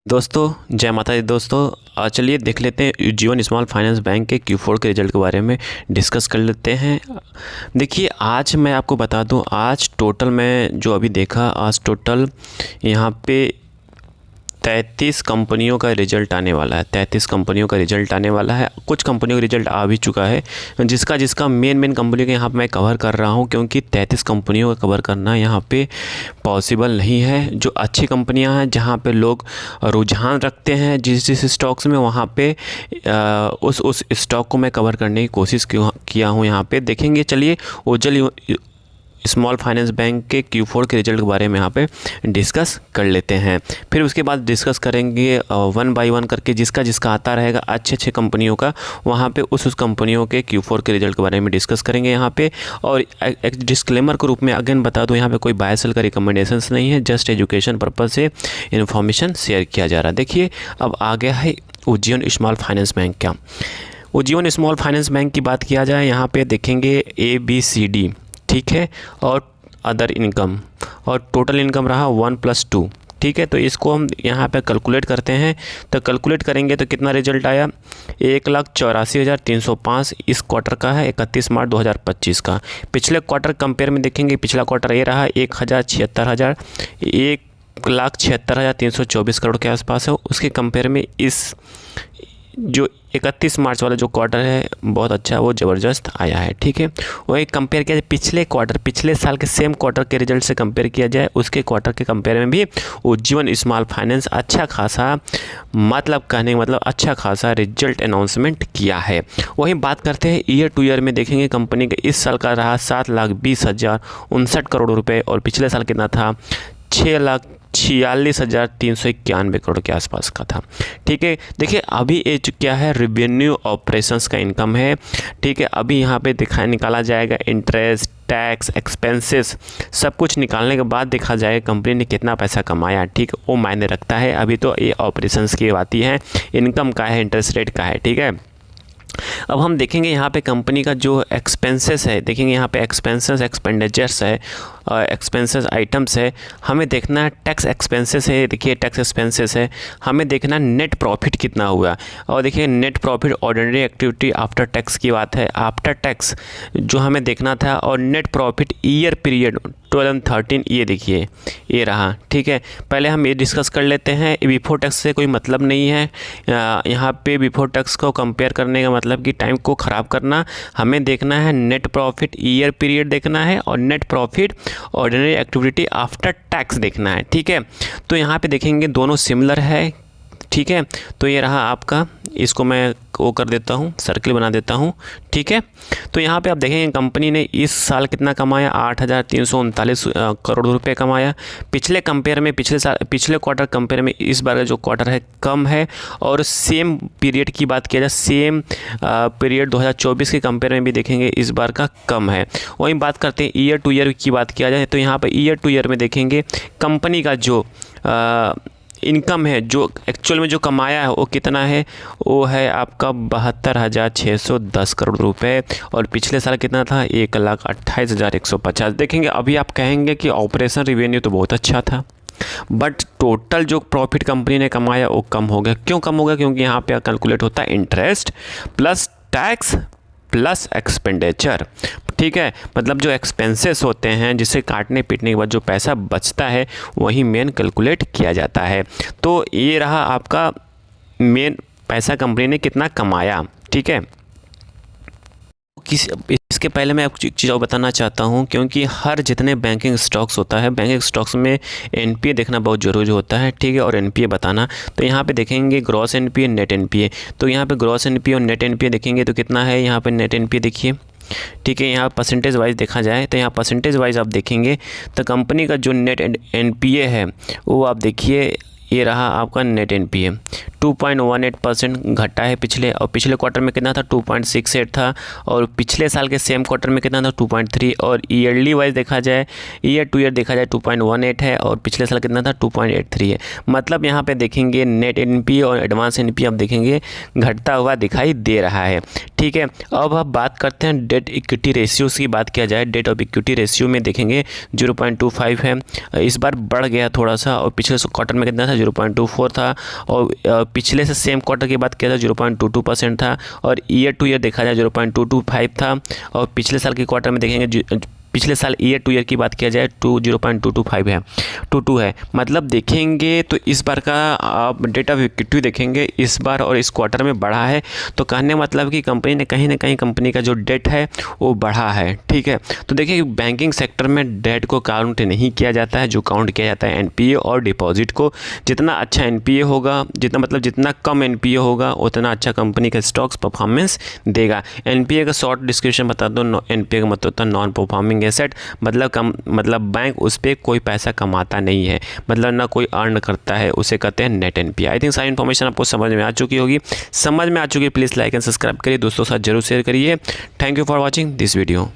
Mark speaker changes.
Speaker 1: दोस्तों जय माता दी। दोस्तों चलिए देख लेते हैं उज्जीवन स्मॉल फाइनेंस बैंक के Q4 के रिज़ल्ट के बारे में डिस्कस कर लेते हैं। देखिए आज मैं आपको बता दूं, आज टोटल मैं जो अभी देखा, आज टोटल यहाँ पे 33 कंपनियों का रिज़ल्ट आने वाला है। 33 कंपनियों का रिज़ल्ट आने वाला है। कुछ कंपनियों का रिज़ल्ट आ भी चुका है, जिसका मेन कंपनी का यहाँ पे मैं कवर कर रहा हूँ, क्योंकि 33 कंपनियों का कवर करना यहाँ पे पॉसिबल नहीं है। जो अच्छी कंपनियाँ हैं, जहाँ पे लोग रुझान रखते हैं जिस स्टॉक्स में, वहाँ पे उस स्टॉक को मैं कवर करने की कोशिश किया हूँ। यहाँ पे देखेंगे, चलिए उज्ज्वल स्मॉल फाइनेंस बैंक के Q4 के रिज़ल्ट के बारे में यहाँ पे डिस्कस कर लेते हैं। फिर उसके बाद डिस्कस करेंगे वन बाय वन करके, जिसका आता रहेगा अच्छे कंपनियों का, वहाँ पे उस कंपनियों के Q4 के रिज़ल्ट के बारे में डिस्कस करेंगे यहाँ पे। और एक डिस्क्लेमर के रूप में अगेन बता दूँ, यहाँ पे कोई बाय सेल का रिकमेंडेशंस नहीं है, जस्ट एजुकेशन पर्पज़ से इन्फॉर्मेशन शेयर किया जा रहा है। देखिए अब आ गया है उज्जीवन स्मॉल फाइनेंस बैंक का। उज्जीवन स्मॉल फाइनेंस बैंक की बात किया जाए, यहाँ पे देखेंगे ABCD, ठीक है, और अदर इनकम, और टोटल इनकम रहा 1+2, ठीक है। तो इसको हम यहाँ पे कैलकुलेट करते हैं, तो कैलकुलेट करेंगे तो कितना रिजल्ट आया, 1,84,305 इस क्वार्टर का है, 31 मार्च 2025 का। पिछले क्वार्टर कंपेयर में देखेंगे, पिछला क्वार्टर ये रहा 1,76,324 करोड़ के आसपास है। उसके कंपेयर में इस जो 31 मार्च वाला जो क्वार्टर है बहुत अच्छा, वो ज़बरदस्त आया है, ठीक है। वही कंपेयर किया जाए पिछले क्वार्टर, पिछले साल के सेम क्वार्टर के रिजल्ट से कंपेयर किया जाए, उसके क्वार्टर के कंपेयर में भी उज्जीवन स्मॉल फाइनेंस अच्छा खासा, मतलब कहने का मतलब अच्छा खासा रिजल्ट अनाउंसमेंट किया है। वहीं बात करते हैं ईयर टू ईयर में, देखेंगे कंपनी का इस साल का रहा 7,20,059 करोड़ रुपये, और पिछले साल कितना था 6,46,391 करोड़ के आसपास का था, ठीक है। देखिए अभी ये क्या है, रेवेन्यू ऑपरेशंस का इनकम है, ठीक है। अभी यहाँ पे निकाला जाएगा इंटरेस्ट, टैक्स, एक्सपेंसेस, सब कुछ निकालने के बाद देखा जाएगा कंपनी ने कितना पैसा कमाया, ठीक है, वो मायने रखता है। अभी तो ये ऑपरेशंस की बात ही है, इनकम का है, इंटरेस्ट रेट का है, ठीक है। अब हम देखेंगे यहाँ पे कंपनी का जो एक्सपेंसेस है, देखेंगे यहाँ पे एक्सपेंसेस, एक्सपेंडिचर्स है, एक्सपेंसेस आइटम्स है। हमें देखना है टैक्स एक्सपेंसेस है, देखिए टैक्स एक्सपेंसेस है। हमें देखना नेट प्रॉफिट कितना हुआ, और देखिए net profit ordinary activity after tax की बात है, आफ्टर टैक्स जो हमें देखना था। और नेट प्रॉफिट ईयर पीरियड 2013, ये देखिए ये रहा, ठीक है। पहले हम ये डिस्कस कर लेते हैं, बिफोर टैक्स से कोई मतलब नहीं है यहाँ पे। बिफोर टैक्स को कंपेयर करने का मतलब कि टाइम को ख़राब करना। हमें देखना है नेट प्रॉफिट ईयर पीरियड देखना है, और net profit ordinary activity after tax देखना है, ठीक है। तो यहाँ पे देखेंगे दोनों सिमिलर है, ठीक है। तो ये रहा आपका, इसको मैं वो कर देता हूँ, सर्किल बना देता हूँ, ठीक है। तो यहाँ पे आप देखेंगे कंपनी ने इस साल कितना कमाया, 8,339 करोड़ रुपए कमाया। पिछले कंपेयर में, पिछले क्वार्टर कंपेयर में इस बार का जो क्वार्टर है कम है। और सेम पीरियड की बात किया जाए, सेम पीरियड 2024 के कंपेयर में भी देखेंगे इस बार का कम है। वहीं बात करते हैं ईयर टू ईयर की बात किया जाए, तो यहाँ पर ईयर टू ईयर में देखेंगे कंपनी का जो इनकम है, जो एक्चुअल में जो कमाया है वो कितना है, वो है आपका 72,610 करोड़ रुपए। और पिछले साल कितना था, 1,28,150। देखेंगे अभी आप कहेंगे कि ऑपरेशन रिवेन्यू तो बहुत अच्छा था, बट टोटल जो प्रॉफिट कंपनी ने कमाया वो कम हो गया। क्यों कम हो गया, क्योंकि यहाँ पे कैलकुलेट होता है interest plus tax plus expenditure, ठीक है। मतलब जो एक्सपेंसेस होते हैं, जिसे काटने पीटने के बाद जो पैसा बचता है, वही मेन कैलकुलेट किया जाता है। तो ये रहा आपका मेन पैसा कंपनी ने कितना कमाया, ठीक है। इसके पहले मैं आपको एक चीज़ और बताना चाहता हूं, क्योंकि हर जितने बैंकिंग स्टॉक्स होता है, बैंकिंग स्टॉक्स में NPA देखना बहुत ज़रूरी होता है, ठीक है, और NPA बताना। तो यहाँ पे देखेंगे ग्रॉस NPA, नेट NPA। तो यहाँ पे ग्रॉस NPA और नेट NPA देखेंगे तो कितना है, यहाँ पे नेट NPA देखिए, ठीक है। यहाँ परसेंटेज वाइज देखा जाए तो यहाँ परसेंटेज वाइज आप देखेंगे तो कंपनी का जो नेट NPA है वो आप देखिए, ये रहा आपका नेट NPA, 2.18% घटा है पिछले, और पिछले क्वार्टर में कितना था 2.68 था, और पिछले साल के सेम क्वार्टर में कितना था 2.3, और ईयरली वाइज देखा जाए, ईयर टू ईयर देखा जाए 2.18 है, और पिछले साल कितना था 2.83 है। मतलब यहाँ पे देखेंगे नेट एनपीए और एडवांस एनपीए आप देखेंगे घटता हुआ दिखाई दे रहा है। ठीक है, अब आप बात करते हैं डेट इक्विटी रेशियोज़ की। बात किया जाए डेट ऑफ इक्विटी रेशियो में देखेंगे 0.25 है, इस बार बढ़ गया थोड़ा सा, और पिछले क्वार्टर में कितना था 0.24 था, और पिछले से सेम क्वार्टर की बात किया था 0.22% था, और ईयर टू ईयर देखा जाए 0.225 था, और पिछले साल के क्वार्टर में देखेंगे पिछले साल ईयर टू ईयर की बात किया जाए 0.225 है, 22 है। मतलब देखेंगे तो इस बार का आप डेट ऑफ इक्विटी देखेंगे इस बार और इस क्वार्टर में बढ़ा है, तो कहने मतलब कि कंपनी ने कहीं ना कहीं कंपनी का जो डेट है वो बढ़ा है। ठीक है, तो देखिए बैंकिंग सेक्टर में डेट को काउंट नहीं किया जाता है, जो काउंट किया जाता है एनपीए और डिपॉजिट को। जितना अच्छा एनपीए होगा, जितना कम एनपीए होगा उतना अच्छा कंपनी का स्टॉक्स परफॉर्मेंस देगा। एनपीए का शॉर्ट डिस्क्रिप्शन बता दो, एनपीए का मतलब होता है नॉन परफॉर्मिंग एसेट, मतलब बैंक उस पर कोई पैसा कमाता नहीं है, मतलब ना कोई अर्न करता है, उसे कहते हैं नेट एनपीए। आई थिंक सारी इन्फॉर्मेशन आपको समझ में आ चुकी होगी। समझ में आ चुकी है प्लीज़ लाइक एंड सब्सक्राइब करिए, दोस्तों के साथ जरूर शेयर करिए। Thank you for watching this video.